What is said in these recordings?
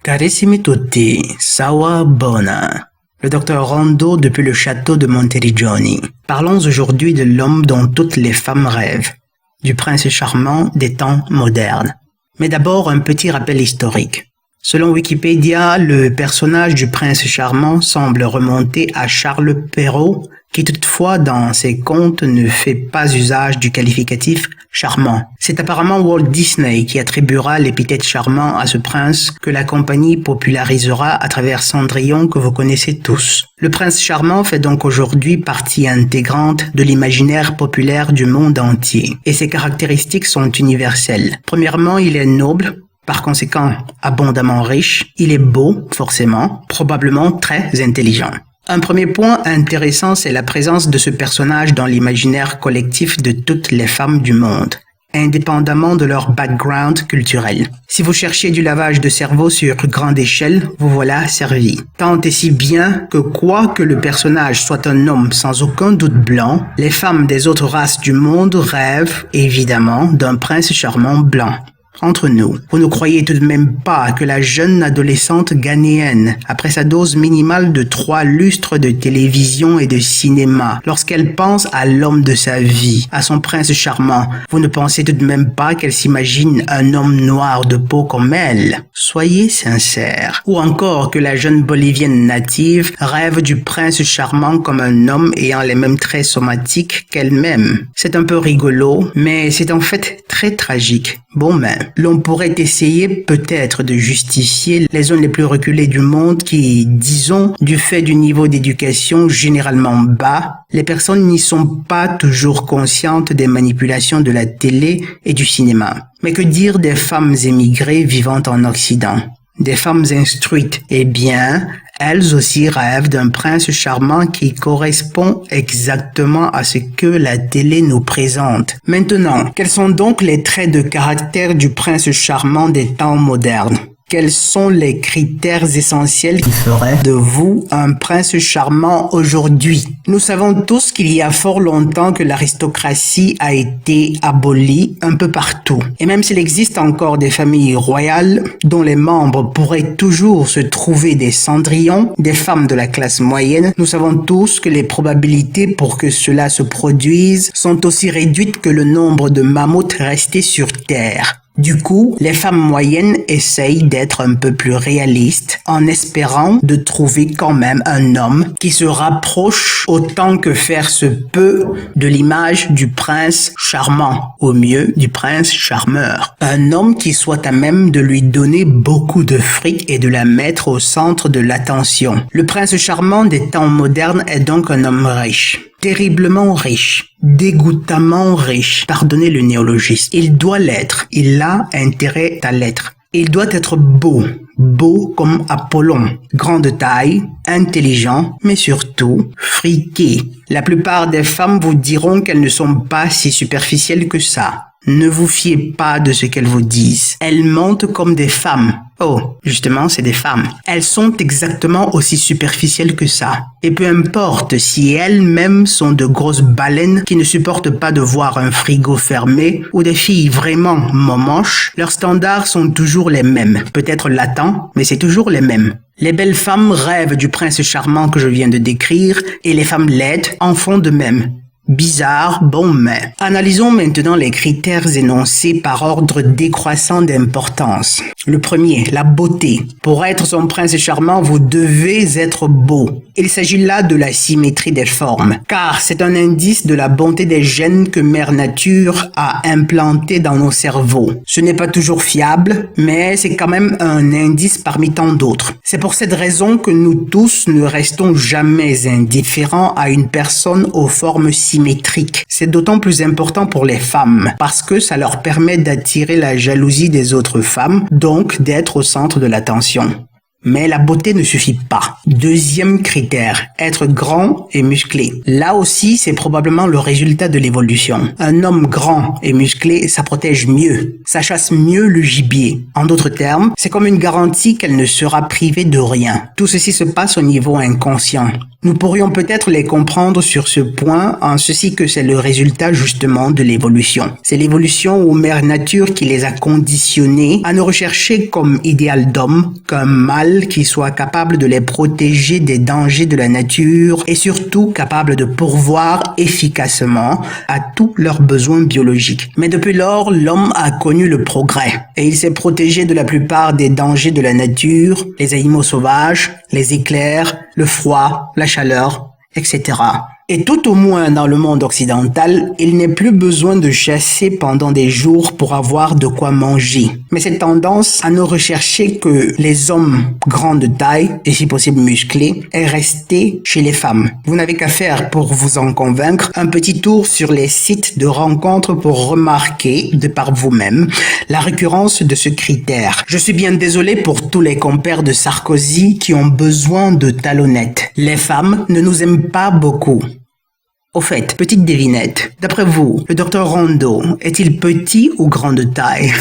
Carissimi tutti, Sawa Bona. Le docteur Rondo depuis le château de Monteriggioni. Parlons aujourd'hui de l'homme dont toutes les femmes rêvent, du prince charmant des temps modernes. Mais d'abord, un petit rappel historique. Selon Wikipédia, le personnage du prince charmant semble remonter à Charles Perrault, qui toutefois dans ses contes ne fait pas usage du qualificatif charmant. C'est apparemment Walt Disney qui attribuera l'épithète charmant à ce prince que la compagnie popularisera à travers Cendrillon que vous connaissez tous. Le prince charmant fait donc aujourd'hui partie intégrante de l'imaginaire populaire du monde entier, et ses caractéristiques sont universelles. Premièrement, il est noble, par conséquent abondamment riche, il est beau, forcément, probablement très intelligent. Un premier point intéressant, c'est la présence de ce personnage dans l'imaginaire collectif de toutes les femmes du monde, indépendamment de leur background culturel. Si vous cherchez du lavage de cerveau sur grande échelle, vous voilà servi. Tant et si bien que quoi que le personnage soit un homme sans aucun doute blanc, les femmes des autres races du monde rêvent, évidemment, d'un prince charmant blanc. Entre nous, vous ne croyez tout de même pas que la jeune adolescente ghanéenne, après sa dose minimale de 3 lustres de télévision et de cinéma, lorsqu'elle pense à l'homme de sa vie, à son prince charmant, vous ne pensez tout de même pas qu'elle s'imagine un homme noir de peau comme elle? Soyez sincères. Ou encore que la jeune bolivienne native rêve du prince charmant comme un homme ayant les mêmes traits somatiques qu'elle-même. C'est un peu rigolo, mais c'est en fait très tragique. Bon ben, l'on pourrait essayer peut-être de justifier les zones les plus reculées du monde qui, disons, du fait du niveau d'éducation généralement bas, les personnes n'y sont pas toujours conscientes des manipulations de la télé et du cinéma. Mais que dire des femmes émigrées vivant en Occident? Des femmes instruites? Eh bien, elles aussi rêvent d'un prince charmant qui correspond exactement à ce que la télé nous présente. Maintenant, quels sont donc les traits de caractère du prince charmant des temps modernes? Quels sont les critères essentiels qui feraient de vous un prince charmant aujourd'hui? Nous savons tous qu'il y a fort longtemps que l'aristocratie a été abolie un peu partout. Et même s'il existe encore des familles royales dont les membres pourraient toujours se trouver des Cendrillon, des femmes de la classe moyenne, nous savons tous que les probabilités pour que cela se produise sont aussi réduites que le nombre de mammouths restés sur Terre. Du coup, les femmes moyennes essayent d'être un peu plus réalistes en espérant de trouver quand même un homme qui se rapproche autant que faire se peut de l'image du prince charmant, au mieux du prince charmeur. Un homme qui soit à même de lui donner beaucoup de fric et de la mettre au centre de l'attention. Le prince charmant des temps modernes est donc un homme riche. Terriblement riche, dégoûtamment riche, pardonnez le néologisme. Il doit l'être, il a intérêt à l'être. Il doit être beau, beau comme Apollon, grande taille, intelligent, mais surtout friqué. La plupart des femmes vous diront qu'elles ne sont pas si superficielles que ça. Ne vous fiez pas de ce qu'elles vous disent. Elles mentent comme des femmes. Oh, justement, c'est des femmes. Elles sont exactement aussi superficielles que ça. Et peu importe si elles-mêmes sont de grosses baleines qui ne supportent pas de voir un frigo fermé ou des filles vraiment momoches, leurs standards sont toujours les mêmes. Peut-être latents, mais c'est toujours les mêmes. Les belles femmes rêvent du prince charmant que je viens de décrire et les femmes laides en font de même. Bizarre, bon mais. Analysons maintenant les critères énoncés par ordre décroissant d'importance. Le premier, la beauté. Pour être son prince charmant, vous devez être beau. Il s'agit là de la symétrie des formes, car c'est un indice de la bonté des gènes que Mère Nature a implantés dans nos cerveaux. Ce n'est pas toujours fiable, mais c'est quand même un indice parmi tant d'autres. C'est pour cette raison que nous tous ne restons jamais indifférents à une personne aux formes symétriques. C'est d'autant plus important pour les femmes, parce que ça leur permet d'attirer la jalousie des autres femmes, donc d'être au centre de l'attention. Mais la beauté ne suffit pas. Deuxième critère, être grand et musclé. Là aussi, c'est probablement le résultat de l'évolution. Un homme grand et musclé, ça protège mieux. Ça chasse mieux le gibier. En d'autres termes, c'est comme une garantie qu'elle ne sera privée de rien. Tout ceci se passe au niveau inconscient. Nous pourrions peut-être les comprendre sur ce point en ceci que c'est le résultat justement de l'évolution. C'est l'évolution ou mère nature qui les a conditionnés à ne rechercher comme idéal d'homme qu'un mâle qui soit capable de les protéger des dangers de la nature et surtout capable de pourvoir efficacement à tous leurs besoins biologiques. Mais depuis lors, l'homme a connu le progrès et il s'est protégé de la plupart des dangers de la nature, les animaux sauvages, les éclairs, le froid, la chaleur, etc. Et tout au moins dans le monde occidental, il n'est plus besoin de chasser pendant des jours pour avoir de quoi manger. Mais cette tendance à ne rechercher que les hommes grands de taille, et si possible musclés, est restée chez les femmes. Vous n'avez qu'à faire, pour vous en convaincre, un petit tour sur les sites de rencontres pour remarquer, de par vous-même, la récurrence de ce critère. Je suis bien désolé pour tous les compères de Sarkozy qui ont besoin de talonnettes. Les femmes ne nous aiment pas beaucoup. Au fait, petite devinette, d'après vous, le docteur Rondeau est-il petit ou grand de taille?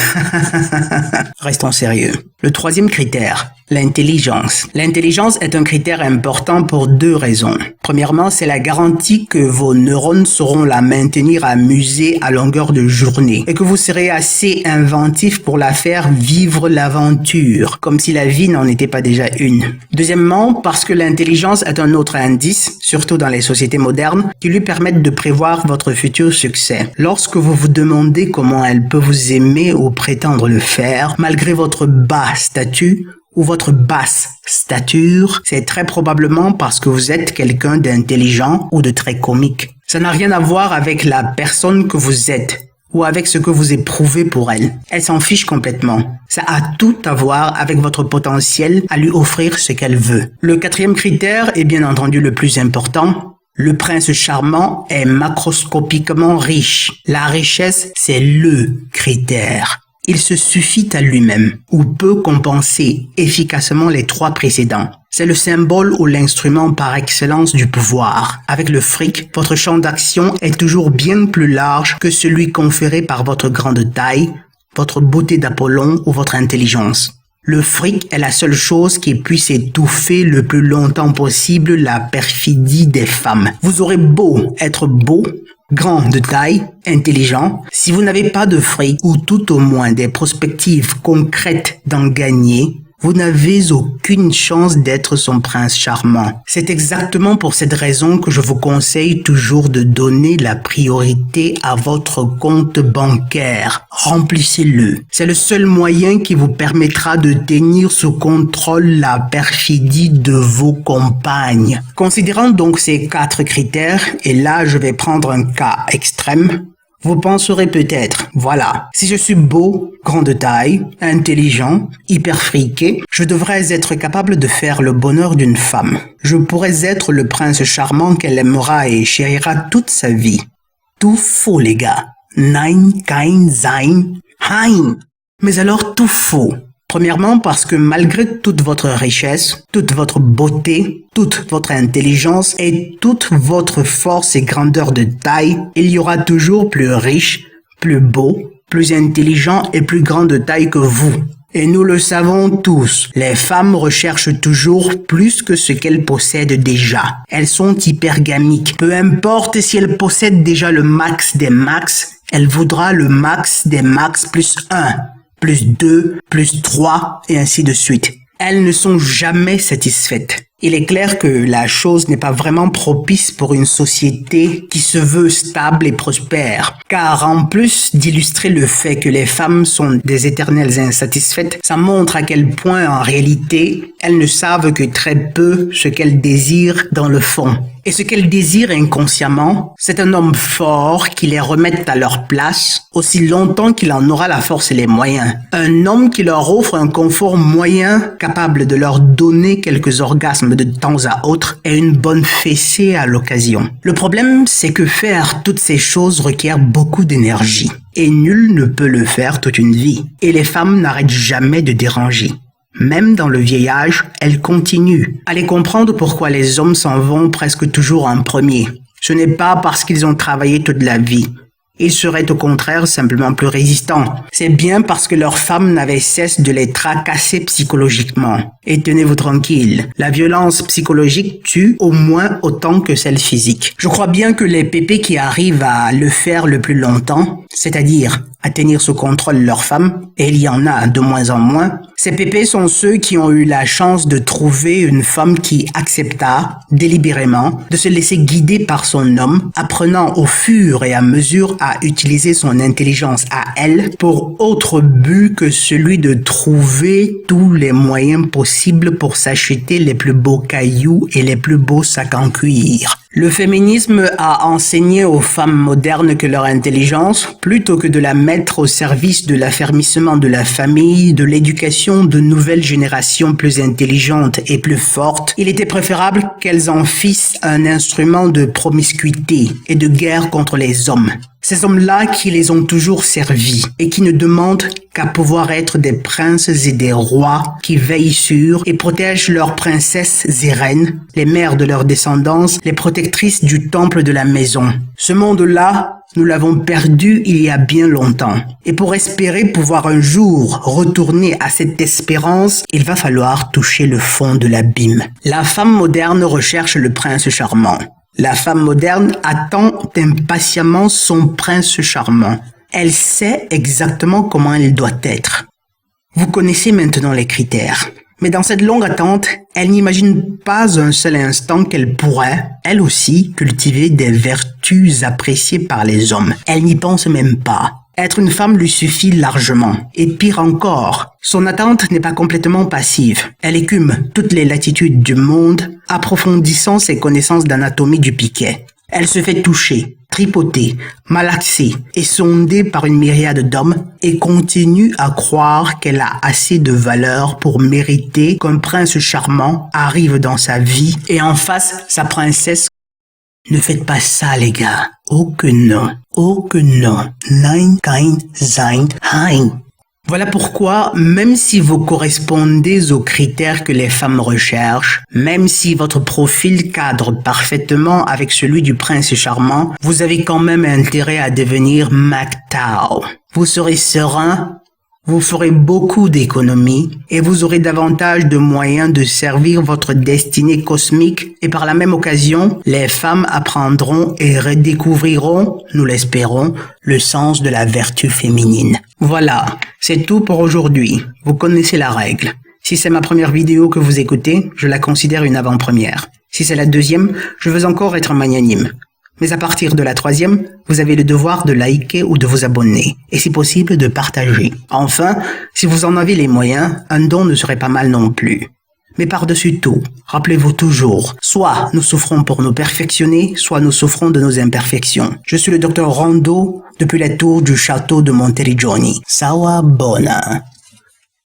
Restons sérieux. Le troisième critère, l'intelligence. L'intelligence est un critère important pour deux raisons. Premièrement, c'est la garantie que vos neurones sauront la maintenir amusée à longueur de journée et que vous serez assez inventif pour la faire vivre l'aventure, comme si la vie n'en était pas déjà une. Deuxièmement, parce que l'intelligence est un autre indice, surtout dans les sociétés modernes, qui lui permettent de prévoir votre futur succès. Lorsque vous vous demandez comment elle peut vous aimer ou prétendre le faire, malgré votre bas statut, ou votre basse stature, c'est très probablement parce que vous êtes quelqu'un d'intelligent ou de très comique. Ça n'a rien à voir avec la personne que vous êtes ou avec ce que vous éprouvez pour elle. Elle s'en fiche complètement. Ça a tout à voir avec votre potentiel à lui offrir ce qu'elle veut. Le quatrième critère est bien entendu le plus important. Le prince charmant est macroscopiquement riche. La richesse, c'est le critère. Il se suffit à lui-même ou peut compenser efficacement les trois précédents. C'est le symbole ou l'instrument par excellence du pouvoir. Avec le fric, votre champ d'action est toujours bien plus large que celui conféré par votre grande taille, votre beauté d'Apollon ou votre intelligence. Le fric est la seule chose qui puisse étouffer le plus longtemps possible la perfidie des femmes. Vous aurez beau être beau, grand de taille, intelligent, si vous n'avez pas de fric ou tout au moins des perspectives concrètes d'en gagner, vous n'avez aucune chance d'être son prince charmant. C'est exactement pour cette raison que je vous conseille toujours de donner la priorité à votre compte bancaire. Remplissez-le. C'est le seul moyen qui vous permettra de tenir sous contrôle la perfidie de vos compagnes. Considérant donc ces 4 critères, et là je vais prendre un cas extrême, vous penserez peut-être, voilà, si je suis beau, grand de taille, intelligent, hyper friqué, je devrais être capable de faire le bonheur d'une femme. Je pourrais être le prince charmant qu'elle aimera et chérira toute sa vie. Tout faux, les gars. Nein, kein sein, hein. Mais alors tout faux. Premièrement parce que malgré toute votre richesse, toute votre beauté, toute votre intelligence et toute votre force et grandeur de taille, il y aura toujours plus riche, plus beau, plus intelligent et plus grand de taille que vous. Et nous le savons tous, les femmes recherchent toujours plus que ce qu'elles possèdent déjà. Elles sont hypergamiques. Peu importe si elles possèdent déjà le max des max, elle voudra le max des max plus 1. Plus 2, plus 3, et ainsi de suite. Elles ne sont jamais satisfaites. Il est clair que la chose n'est pas vraiment propice pour une société qui se veut stable et prospère. Car en plus d'illustrer le fait que les femmes sont des éternelles insatisfaites, ça montre à quel point en réalité, elles ne savent que très peu ce qu'elles désirent dans le fond. Et ce qu'elles désirent inconsciemment, c'est un homme fort qui les remette à leur place aussi longtemps qu'il en aura la force et les moyens. Un homme qui leur offre un confort moyen capable de leur donner quelques orgasmes de temps à autre et une bonne fessée à l'occasion. Le problème, c'est que faire toutes ces choses requiert beaucoup d'énergie. Et nul ne peut le faire toute une vie. Et les femmes n'arrêtent jamais de déranger. Même dans le vieil âge, elles continuent. Allez comprendre pourquoi les hommes s'en vont presque toujours en premier. Ce n'est pas parce qu'ils ont travaillé toute la vie, Ils seraient au contraire simplement plus résistants. C'est bien parce que leurs femmes n'avaient cesse de les tracasser psychologiquement. Et tenez-vous tranquille, la violence psychologique tue au moins autant que celle physique. Je crois bien que les pépés qui arrivent à le faire le plus longtemps, c'est-à-dire à tenir sous contrôle leurs femmes, et il y en a de moins en moins, ces pépés sont ceux qui ont eu la chance de trouver une femme qui accepta, délibérément, de se laisser guider par son homme, apprenant au fur et à mesure à utiliser son intelligence à elle pour autre but que celui de trouver tous les moyens possibles pour s'acheter les plus beaux cailloux et les plus beaux sacs en cuir. Le féminisme a enseigné aux femmes modernes que leur intelligence, plutôt que de la mettre au service de l'affermissement de la famille, de l'éducation de nouvelles générations plus intelligentes et plus fortes, il était préférable qu'elles en fissent un instrument de promiscuité et de guerre contre les hommes. Ces hommes-là qui les ont toujours servis et qui ne demandent qu'à pouvoir être des princes et des rois qui veillent sur et protègent leurs princesses et reines, les mères de leur descendance, les protectrices du temple de la maison. Ce monde-là, nous l'avons perdu il y a bien longtemps. Et pour espérer pouvoir un jour retourner à cette espérance, il va falloir toucher le fond de l'abîme. La femme moderne recherche le prince charmant. La femme moderne attend impatiemment son prince charmant. Elle sait exactement comment elle doit être. Vous connaissez maintenant les critères. Mais dans cette longue attente, elle n'imagine pas un seul instant qu'elle pourrait, elle aussi, cultiver des vertus appréciées par les hommes. Elle n'y pense même pas. Être une femme lui suffit largement. Et pire encore, son attente n'est pas complètement passive. Elle écume toutes les latitudes du monde, approfondissant ses connaissances d'anatomie du piquet. Elle se fait toucher, tripoter, malaxer et sonder par une myriade d'hommes et continue à croire qu'elle a assez de valeur pour mériter qu'un prince charmant arrive dans sa vie et en fasse sa princesse. Ne faites pas ça, les gars. Oh que non. Oh que non. Nein, kein, sein, hein. Voilà pourquoi, même si vous correspondez aux critères que les femmes recherchent, même si votre profil cadre parfaitement avec celui du prince charmant, vous avez quand même intérêt à devenir MGTOW. Vous serez serein, vous ferez beaucoup d'économies et vous aurez davantage de moyens de servir votre destinée cosmique et par la même occasion, les femmes apprendront et redécouvriront, nous l'espérons, le sens de la vertu féminine. Voilà, c'est tout pour aujourd'hui. Vous connaissez la règle. Si c'est ma première vidéo que vous écoutez, je la considère une avant-première. Si c'est la deuxième, je veux encore être magnanime. Mais à partir de la troisième, vous avez le devoir de liker ou de vous abonner, et si possible de partager. Enfin, si vous en avez les moyens, un don ne serait pas mal non plus. Mais par-dessus tout, rappelez-vous toujours, soit nous souffrons pour nous perfectionner, soit nous souffrons de nos imperfections. Je suis le Dr Rondo, depuis la tour du château de Monteriggioni. Sawa bona.